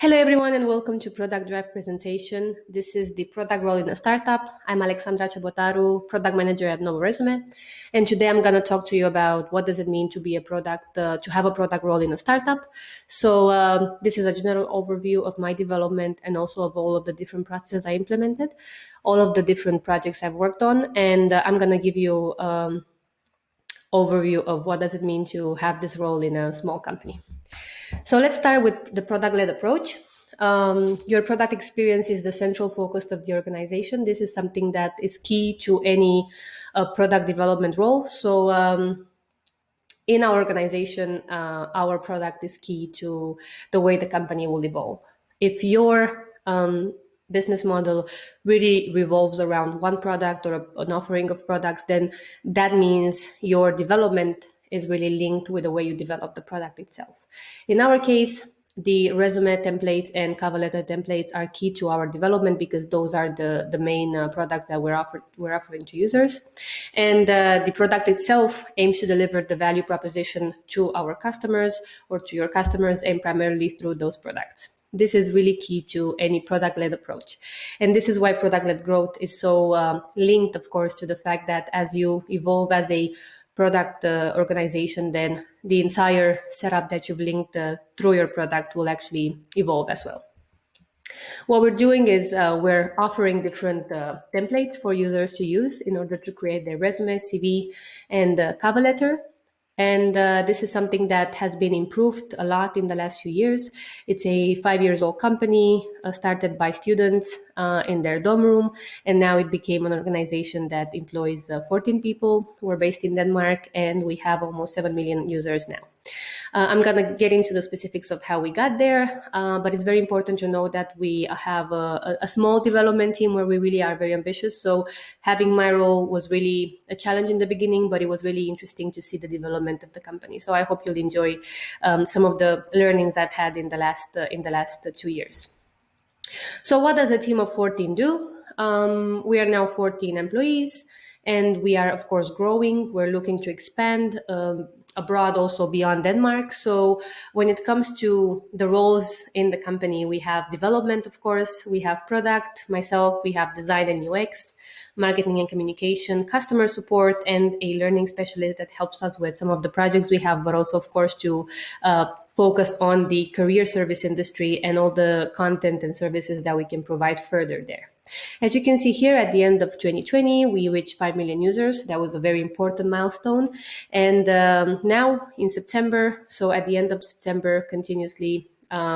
Hello, everyone, and welcome to Product Drive presentation. This is the product role in a startup. I'm Alexandra Ciobotaru, product manager at Novoresume, and today I'm going to talk to you about what does it mean to be a product, to have a product role in a startup. So this is a general overview of my development and also of all of the different processes I implemented, all of the different projects I've worked on, and I'm going to give you overview of what does it mean to have this role in a small company. So let's start with the product-led approach. Your product experience is the central focus of the organization. This is something that is key to any product development role. So in our organization, our product is key to the way the company will evolve. If your business model really revolves around one product or an offering of products, then that means your development is really linked with the way you develop the product itself. In our case, the resume templates and cover letter templates are key to our development because those are the main products that we're offering to users. And the product itself aims to deliver the value proposition to our customers or to your customers, and primarily through those products. This is really key to any product-led approach. And this is why product-led growth is so linked, of course, to the fact that as you evolve as a product organization, then the entire setup that you've linked through your product will actually evolve as well. What we're doing is we're offering different templates for users to use in order to create their resume, CV, and cover letter. And this is something that has been improved a lot in the last few years. It's a 5-year-old company started by students in their dorm room. And now it became an organization that employs 14 people. We're based in Denmark and we have almost 7 million users now. I'm going to get into the specifics of how we got there, but it's very important to know that we have a small development team where we really are very ambitious. So having my role was really a challenge in the beginning, but it was really interesting to see the development of the company. So I hope you'll enjoy some of the learnings I've had in the last 2 years. So what does a team of 14 do? We are now 14 employees. And we are, of course, growing. We're looking to expand abroad, also beyond Denmark. So when it comes to the roles in the company, we have development, of course, we have product, myself, we have design and UX, marketing and communication, customer support, and a learning specialist that helps us with some of the projects we have, but also, of course, to focus on the career service industry and all the content and services that we can provide further there. As you can see here, at the end of 2020, we reached 5 million users. That was a very important milestone. And now in September, so at the end of September, continuously,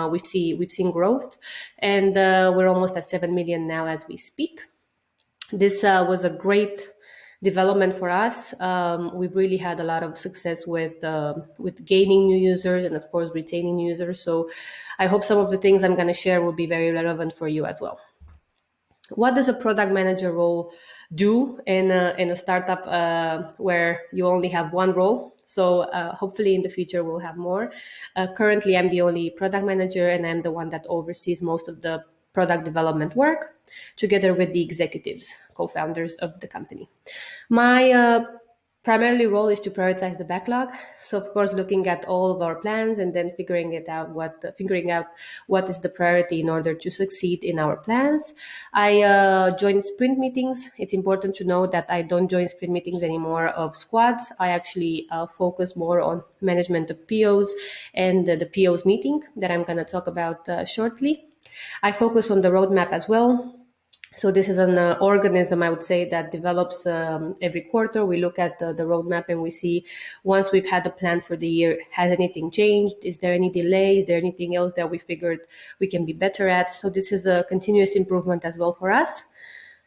we've seen growth. And we're almost at 7 million now as we speak. This was a great development for us. We've really had a lot of success with gaining new users and, of course, retaining users. So I hope some of the things I'm going to share will be very relevant for you as well. What does a product manager role do in a startup where you only have one role? So hopefully in the future we'll have more. Currently, I'm the only product manager and I'm the one that oversees most of the product development work together with the executives, co-founders of the company. My primarily role is to prioritize the backlog. So of course, looking at all of our plans and then figuring out what is the priority in order to succeed in our plans. I join sprint meetings. It's important to know that I don't join sprint meetings anymore of squads. I actually focus more on management of POs and the POs meeting that I'm going to talk about shortly. I focus on the roadmap as well. So this is an organism, I would say, that develops every quarter. We look at the roadmap and we see, once we've had the plan for the year, has anything changed? Is there any delay? Is there anything else that we figured we can be better at? So this is a continuous improvement as well for us.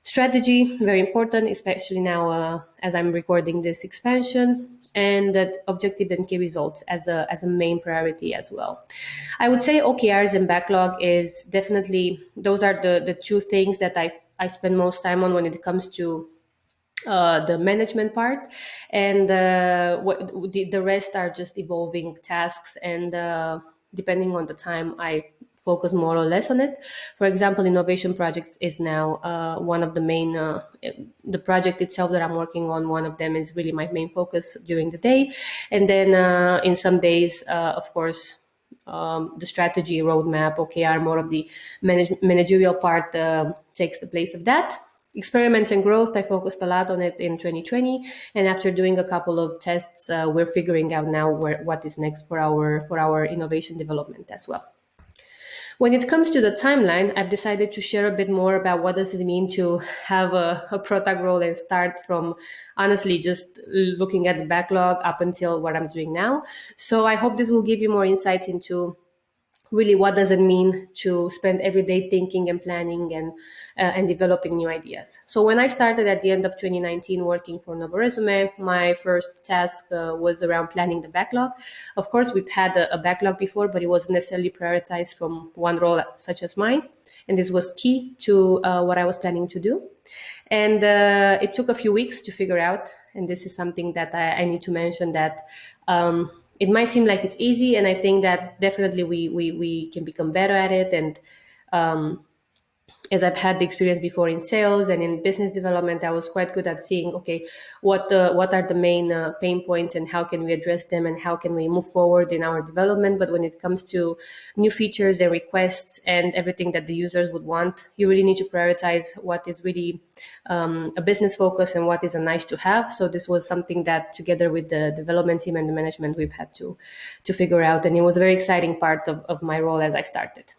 Strategy, very important, especially now as I'm recording this expansion, and that objective and key results as a main priority as well. I would say OKRs and backlog is definitely, those are the two things that I spend most time on when it comes to the management part, and the rest are just evolving tasks, and depending on the time I focus more or less on it. For example, innovation projects is now one of the main, the project itself that I'm working on, one of them is really my main focus during the day. And then in some days, of course, the strategy, roadmap, OKR, more of the managerial part takes the place of that. Experiments and growth, I focused a lot on it in 2020, and after doing a couple of tests, we're figuring out now what is next for our innovation development as well. When it comes to the timeline, I've decided to share a bit more about what does it mean to have a product role and start from honestly just looking at the backlog up until what I'm doing now. So I hope this will give you more insights into really what does it mean to spend every day thinking and planning and developing new ideas. So when I started at the end of 2019 working for Novoresume, my first task was around planning the backlog. Of course, we've had a backlog before, but it wasn't necessarily prioritized from one role such as mine. And this was key to what I was planning to do. And it took a few weeks to figure out. And this is something that I need to mention that it might seem like it's easy, and I think that definitely we can become better at it. And as I've had the experience before in sales and in business development, I was quite good at seeing, okay, what are the main pain points and how can we address them and how can we move forward in our development. But when it comes to new features and requests and everything that the users would want, you really need to prioritize what is really a business focus and what is a nice to have. So this was something that together with the development team and the management, we've had to figure out. And it was a very exciting part of my role as I started.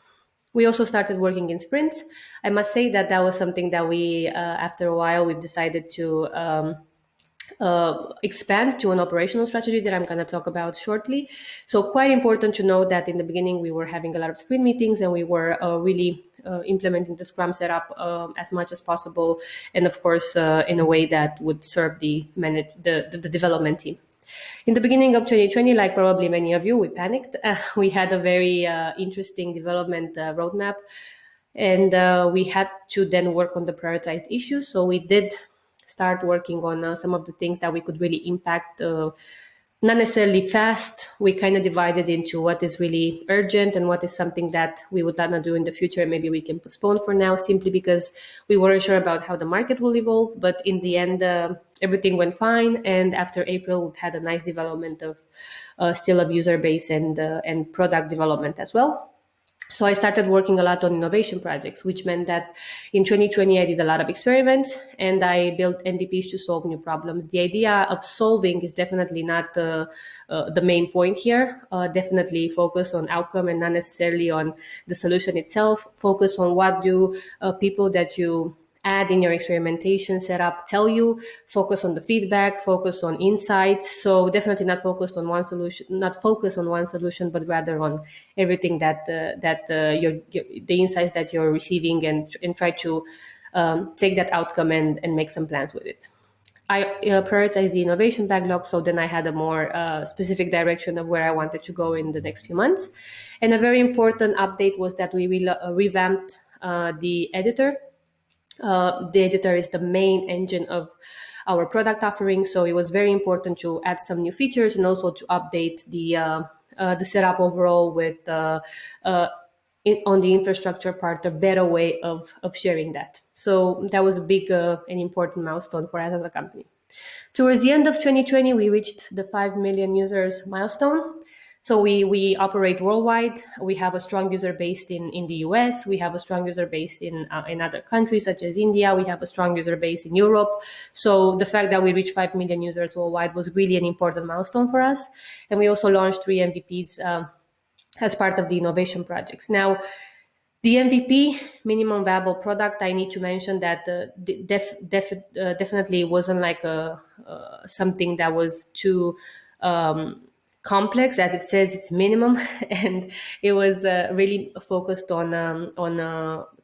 We also started working in sprints. I must say that was something that we, after a while, we've decided to expand to an operational strategy that I'm going to talk about shortly. So quite important to know that in the beginning, we were having a lot of sprint meetings and we were really implementing the Scrum setup as much as possible. And of course, in a way that would serve the development team. In the beginning of 2020, like probably many of you, we panicked. We had a very interesting development roadmap, and we had to then work on the prioritized issues. So we did start working on some of the things that we could really impact, not necessarily fast. We kind of divided into what is really urgent and what is something that we would like to do in the future. Maybe we can postpone for now simply because we weren't sure about how the market will evolve. But in the end, everything went fine. And after April, we've had a nice development of still of user base and product development as well. So I started working a lot on innovation projects, which meant that in 2020, I did a lot of experiments and I built MVPs to solve new problems. The idea of solving is definitely not the main point here. Definitely focus on outcome and not necessarily on the solution itself. Focus on what do people that you add in your experimentation setup tell you. Focus on the feedback, focus on insights. So definitely not focused on one solution, not focus on one solution, but rather on everything that the insights that you're receiving and try to take that outcome and make some plans with it. I prioritized the innovation backlog, so then I had a more specific direction of where I wanted to go in the next few months. And a very important update was that we revamped the editor. The editor is the main engine of our product offering, so it was very important to add some new features and also to update the setup overall with on the infrastructure part, a better way of sharing that. So that was a big and important milestone for us as a company. Towards the end of 2020, we reached the 5 million users milestone. So we operate worldwide. We have a strong user base in the US. We have a strong user base in other countries such as India. We have a strong user base in Europe. So the fact that we reached 5 million users worldwide was really an important milestone for us. And we also launched 3 MVPs as part of the innovation projects. Now, the MVP, minimum viable product, I need to mention that definitely wasn't like something that was too complex. As it says, it's minimum, and it was really focused on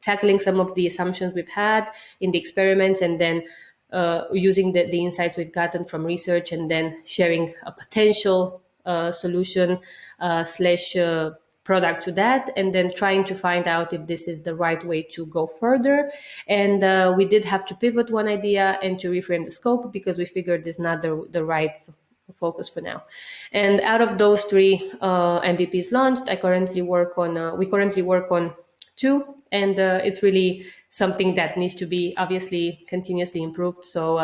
tackling some of the assumptions we've had in the experiments, and then using the insights we've gotten from research, and then sharing a potential solution slash product to that, and then trying to find out if this is the right way to go further. And we did have to pivot one idea and to reframe the scope because we figured this is not the right focus for now. And out of those 3 MVPs launched, we currently work on 2, and it's really something that needs to be obviously continuously improved. So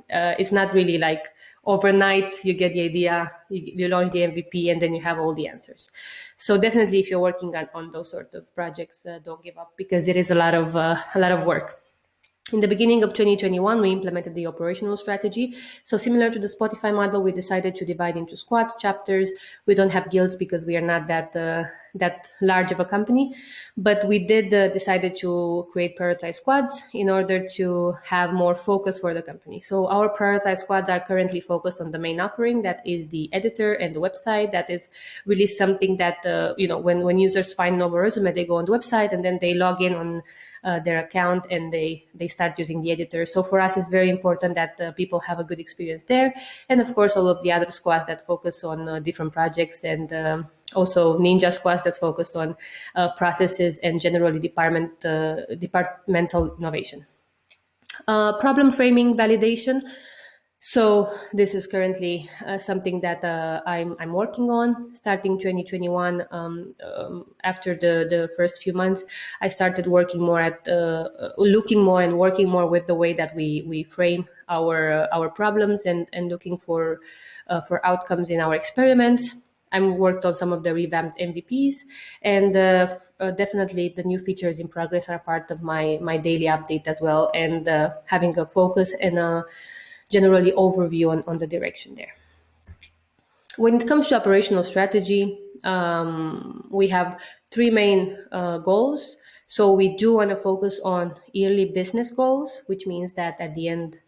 it's not really like overnight you get the idea, you launch the MVP, and then you have all the answers. So definitely, if you're working on those sort of projects, don't give up, because it is a lot of work. In the beginning of 2021, we implemented the operational strategy. So similar to the Spotify model, we decided to divide into squads, chapters. We don't have guilds because we are not that large of a company, but we did decided to create prioritized squads in order to have more focus for the company. So our prioritized squads are currently focused on the main offering, that is the editor and the website. That is really something that when users find Novoresume, they go on the website and then they log in on their account and they start using the editor. So for us, it's very important that people have a good experience there. And of course, all of the other squads that focus on different projects, and also Ninja squads that's focused on processes and generally departmental innovation. Problem framing validation. So this is currently something that I'm working on. Starting 2021, after the first few months, I started working more at looking more and working more with the way that we frame our problems and looking for outcomes in our experiments. I've worked on some of the revamped MVPs, and definitely the new features in progress are part of my daily update as well, and having a focus and a generally overview on the direction there. When it comes to operational strategy, we have three main goals. So we do want to focus on yearly business goals, which means that at the end,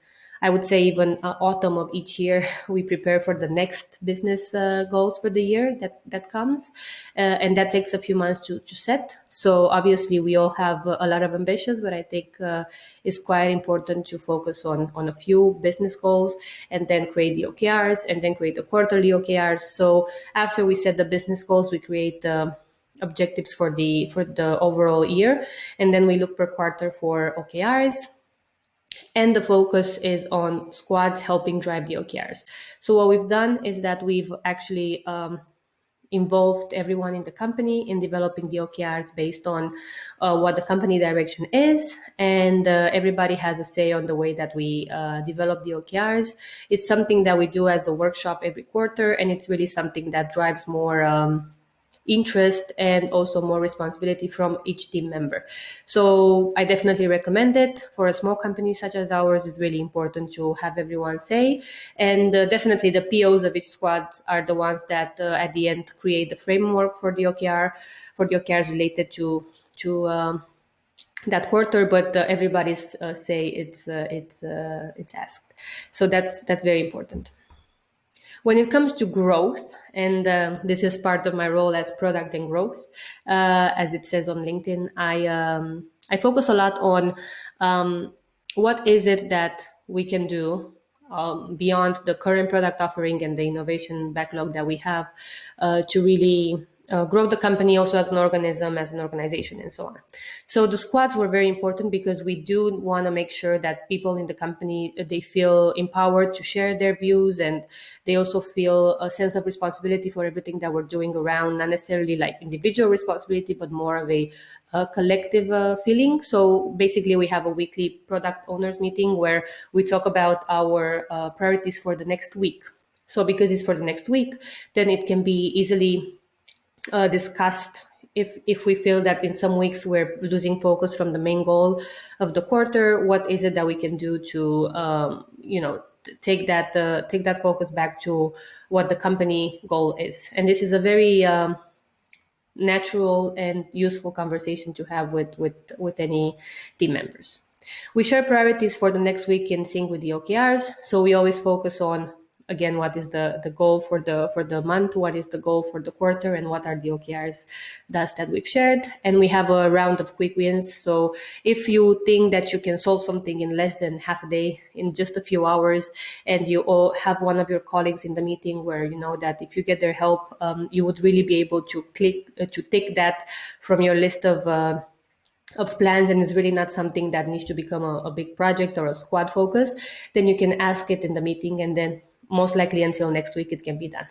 I would say even autumn of each year, we prepare for the next business goals for the year that comes. And that takes a few months to set. So obviously we all have a lot of ambitions, but I think it's quite important to focus on a few business goals and then create the OKRs and then create the quarterly OKRs. So after we set the business goals, we create objectives for the overall year. And then we look per quarter for OKRs. And the focus is on squads helping drive the OKRs. So what we've done is that we've actually involved everyone in the company in developing the OKRs based on what the company direction is. And everybody has a say on the way that we develop the OKRs. It's something that we do as a workshop every quarter. And it's really something that drives more interest and also more responsibility from each team member. So I definitely recommend it. For a small company such as ours, it's really important to have everyone say. And definitely the POs of each squad are the ones that at the end create the framework for the OKRs related to that quarter, but everybody's say it's asked. So that's very important. When it comes to growth, and this is part of my role as product and growth, as it says on LinkedIn, I focus a lot on what is it that we can do beyond the current product offering and the innovation backlog that we have to really grow the company also as an organism, as an organization, and so on. So the squads were very important because we do want to make sure that people in the company, they feel empowered to share their views, and they also feel a sense of responsibility for everything that we're doing around, not necessarily like individual responsibility, but more of a collective feeling. So basically we have a weekly product owners meeting where we talk about our priorities for the next week. So because it's for the next week, then it can be easily discussed if we feel that in some weeks we're losing focus from the main goal of the quarter. What is it that we can do to take that focus back to what the company goal is? And this is a very natural and useful conversation to have with any team members. We share priorities for the next week in sync with the OKRs. So we always focus on, again, what is the goal for the month, what is the goal for the quarter, and what are the OKRs that we've shared. And we have a round of quick wins. So if you think that you can solve something in less than half a day, in just a few hours, and you all have one of your colleagues in the meeting where you know that if you get their help, you would really be able to take that from your list of plans, and it's really not something that needs to become a big project or a squad focus, then you can ask it in the meeting, and then most likely until next week it can be done.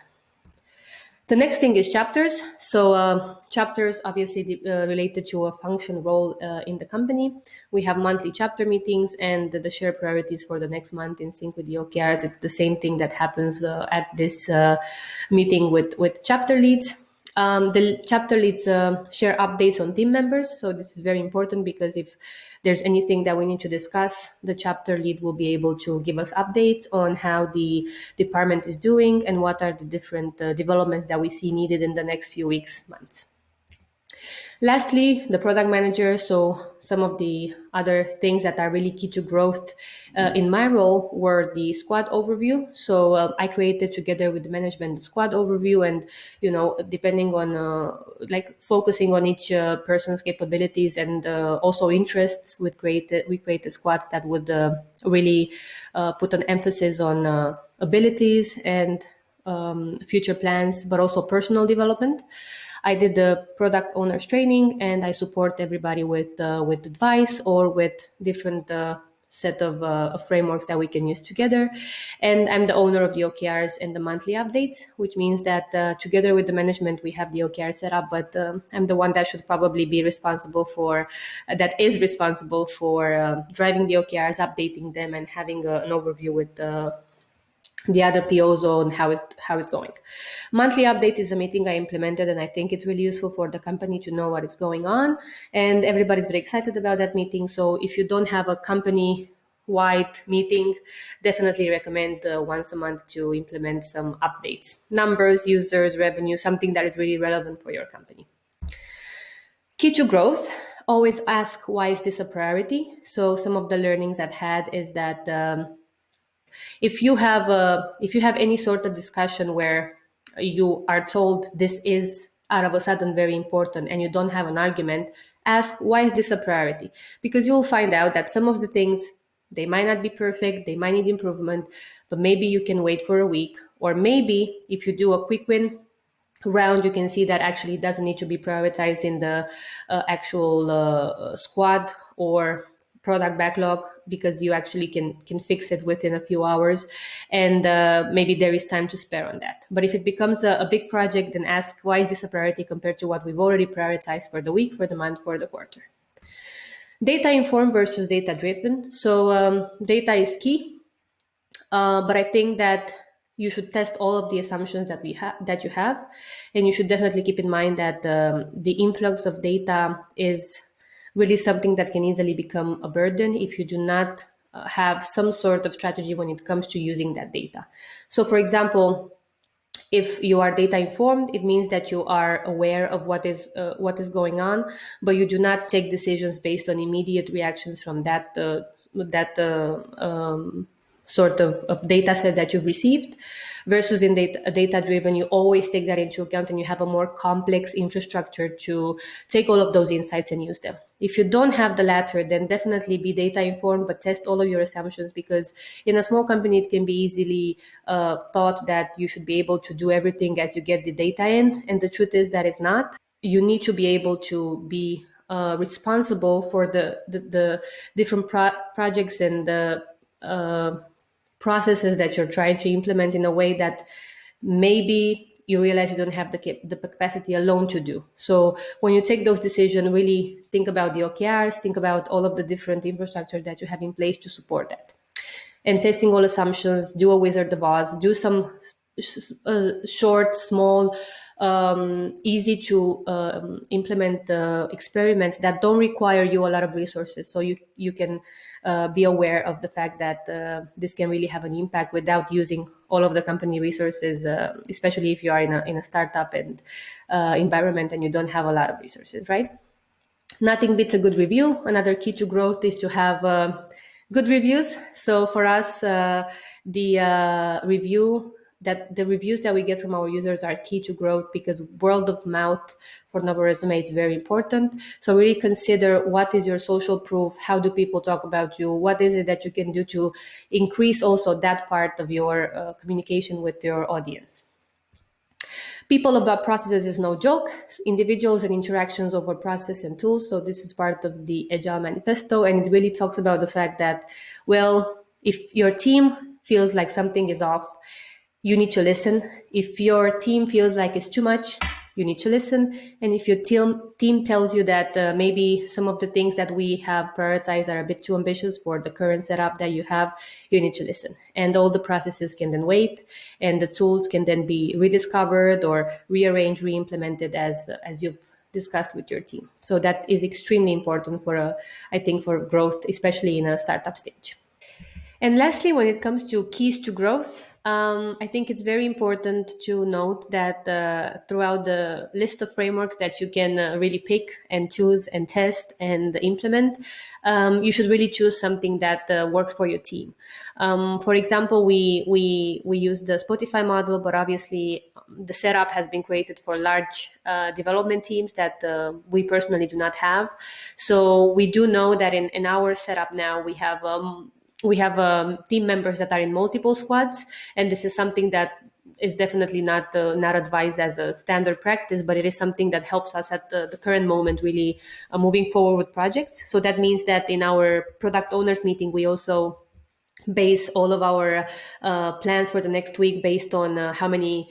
The next thing is chapters. So chapters obviously related to a function role in the company. We have monthly chapter meetings and the share priorities for the next month in sync with the OKRs. It's the same thing that happens at this meeting with chapter leads. The chapter leads share updates on team members. So this is very important because if there's anything that we need to discuss, the chapter lead will be able to give us updates on how the department is doing and what are the different developments that we see needed in the next few weeks, months. Lastly, the product manager. So some of the other things that are really key to growth in my role were the squad overview. So I created together with the management the squad overview, and depending on like focusing on each person's capabilities and also interests, we created squads that would really put an emphasis on abilities and future plans, but also personal development. I did the product owners training, and I support everybody with advice or with different set of frameworks that we can use together. And I'm the owner of the OKRs and the monthly updates, which means that together with the management, we have the OKR set up, but I'm the one that should probably be responsible for, driving the OKRs, updating them, and having an overview with the other POs on how it's going. Monthly update is a meeting I implemented, and I think it's really useful for the company to know what is going on. And everybody's very excited about that meeting. So if you don't have a company-wide meeting, definitely recommend once a month to implement some updates. Numbers, users, revenue, something that is really relevant for your company. Key to growth, always ask, why is this a priority? So some of the learnings I've had is that if you have any sort of discussion where you are told this is out of a sudden very important and you don't have an argument, ask, why is this a priority? Because you'll find out that some of the things, they might not be perfect, they might need improvement, but maybe you can wait for a week. Or maybe if you do a quick win round, you can see that actually it doesn't need to be prioritized in the actual squad or product backlog, because you actually can fix it within a few hours, and maybe there is time to spare on that. But if it becomes a big project, then ask, why is this a priority compared to what we've already prioritized for the week, for the month, for the quarter? Data informed versus data driven. So data is key, but I think that you should test all of the assumptions that you have, and you should definitely keep in mind that the influx of data is really something that can easily become a burden if you do not have some sort of strategy when it comes to using that data. So, for example, if you are data informed, it means that you are aware of what is going on, but you do not take decisions based on immediate reactions from that sort of data set that you've received. Versus in data driven, you always take that into account, and you have a more complex infrastructure to take all of those insights and use them. If you don't have the latter, then definitely be data informed, but test all of your assumptions, because in a small company, it can be easily thought that you should be able to do everything as you get the data in. And the truth is that it's not. You need to be able to be responsible for the different projects and the processes that you're trying to implement in a way that maybe you realize you don't have the capacity alone to do. So when you take those decisions, really think about the OKRs, think about all of the different infrastructure that you have in place to support that. And testing all assumptions, do a wizard of Oz, do some short, small, easy to implement experiments that don't require you a lot of resources. So you can be aware of the fact that this can really have an impact without using all of the company resources, especially if you are in a startup and environment and you don't have a lot of resources, right? Nothing beats a good review. Another key to growth is to have good reviews. So for us, the reviews that we get from our users are key to growth, because word of mouth for Novoresume is very important. So really consider, what is your social proof? How do people talk about you? What is it that you can do to increase also that part of your communication with your audience? People about processes is no joke. Individuals and interactions over process and tools. So this is part of the Agile Manifesto, and it really talks about the fact that, well, if your team feels like something is off, You need to listen. If your team feels like it's too much, you need to listen. And if your team tells you that maybe some of the things that we have prioritized are a bit too ambitious for the current setup that you have, you need to listen. And all the processes can then wait, and the tools can then be rediscovered or rearranged, re-implemented as you've discussed with your team. So that is extremely important I think, for growth, especially in a startup stage. And lastly, when it comes to keys to growth, I think it's very important to note that throughout the list of frameworks that you can really pick and choose and test and implement, you should really choose something that works for your team. For example, we use the Spotify model, but obviously the setup has been created for large development teams that we personally do not have. So we do know that in our setup now we have team members that are in multiple squads, and this is something that is definitely not advised as a standard practice, but it is something that helps us at the current moment really moving forward with projects. So that means that in our product owners meeting, we also base all of our plans for the next week based on how many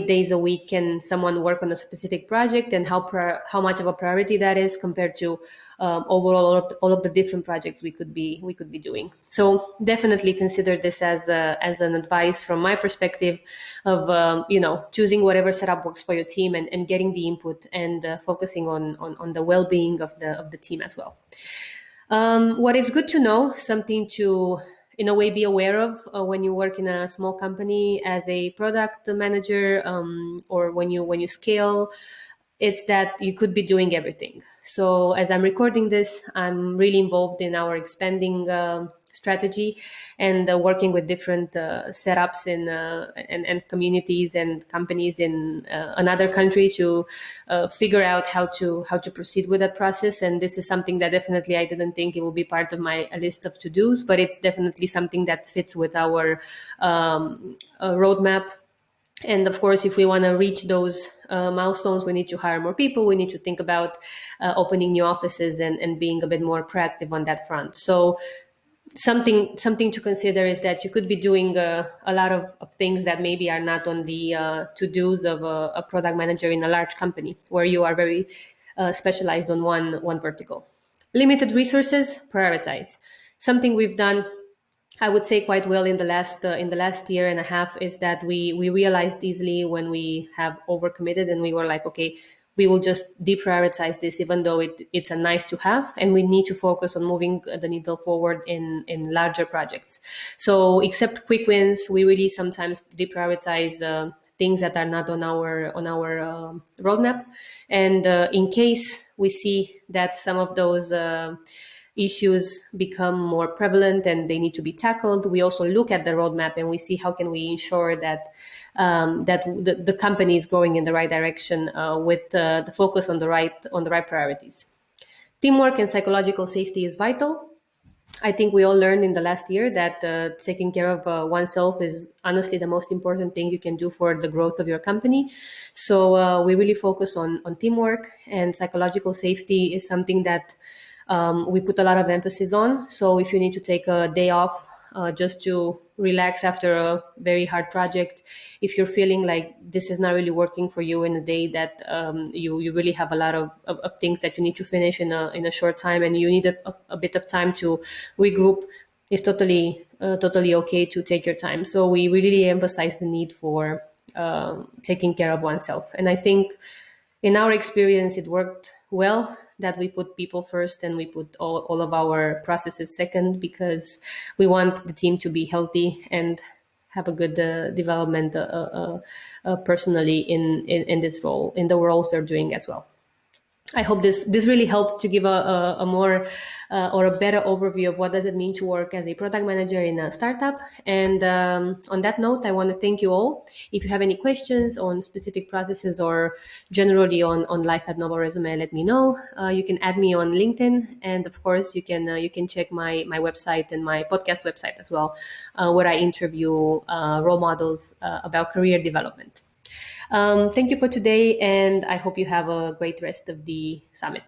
days a week can someone work on a specific project, and how much of a priority that is compared to overall all of the different projects we could be doing. So definitely consider this as an advice from my perspective of choosing whatever setup works for your team, and getting the input, and focusing on the well-being of the team as well. What is good to know, something to in a way be aware of when you work in a small company as a product manager, or when you scale, it's that you could be doing everything. So as I'm recording this, I'm really involved in our expanding strategy, and working with different setups and communities and companies in another country to figure out how to proceed with that process. And this is something that definitely I didn't think it will be part of my list of to-dos, but it's definitely something that fits with our roadmap. And of course, if we want to reach those milestones, we need to hire more people. We need to think about opening new offices, and being a bit more proactive on that front. So something to consider is that you could be doing a lot of things that maybe are not on the to-dos of a product manager in a large company, where you are very specialized on one vertical. Limited resources, prioritize. Something we've done, I would say, quite well in the last year and a half, is that we realized easily when we have overcommitted, and we were like, okay, we will just deprioritize this, even though it's a nice to have, and we need to focus on moving the needle forward in larger projects. So except quick wins, we really sometimes deprioritize things that are not on our roadmap. And in case we see that some of those issues become more prevalent and they need to be tackled, we also look at the roadmap and we see how can we ensure that the company is growing in the right direction, with the focus on the right priorities. Teamwork and psychological safety is vital. I think we all learned in the last year that taking care of oneself is honestly the most important thing you can do for the growth of your company. So we really focus on teamwork, and psychological safety is something that we put a lot of emphasis on. So if you need to take a day off just to relax after a very hard project, if you're feeling like this is not really working for you in a day that you really have a lot of things that you need to finish in a short time, and you need a bit of time to regroup, it's totally okay to take your time. So we really emphasize the need for taking care of oneself. And I think in our experience, it worked well that we put people first and we put all of our processes second, because we want the team to be healthy and have a good development personally in this role, in the roles they're doing as well. I hope this really helped to give a more or a better overview of what does it mean to work as a product manager in a startup. And on that note, I want to thank you all. If you have any questions on specific processes or generally on life at Novoresume, let me know. You can add me on LinkedIn, and of course you can check my website and my podcast website as well, where I interview role models about career development. Thank you for today, and I hope you have a great rest of the summit.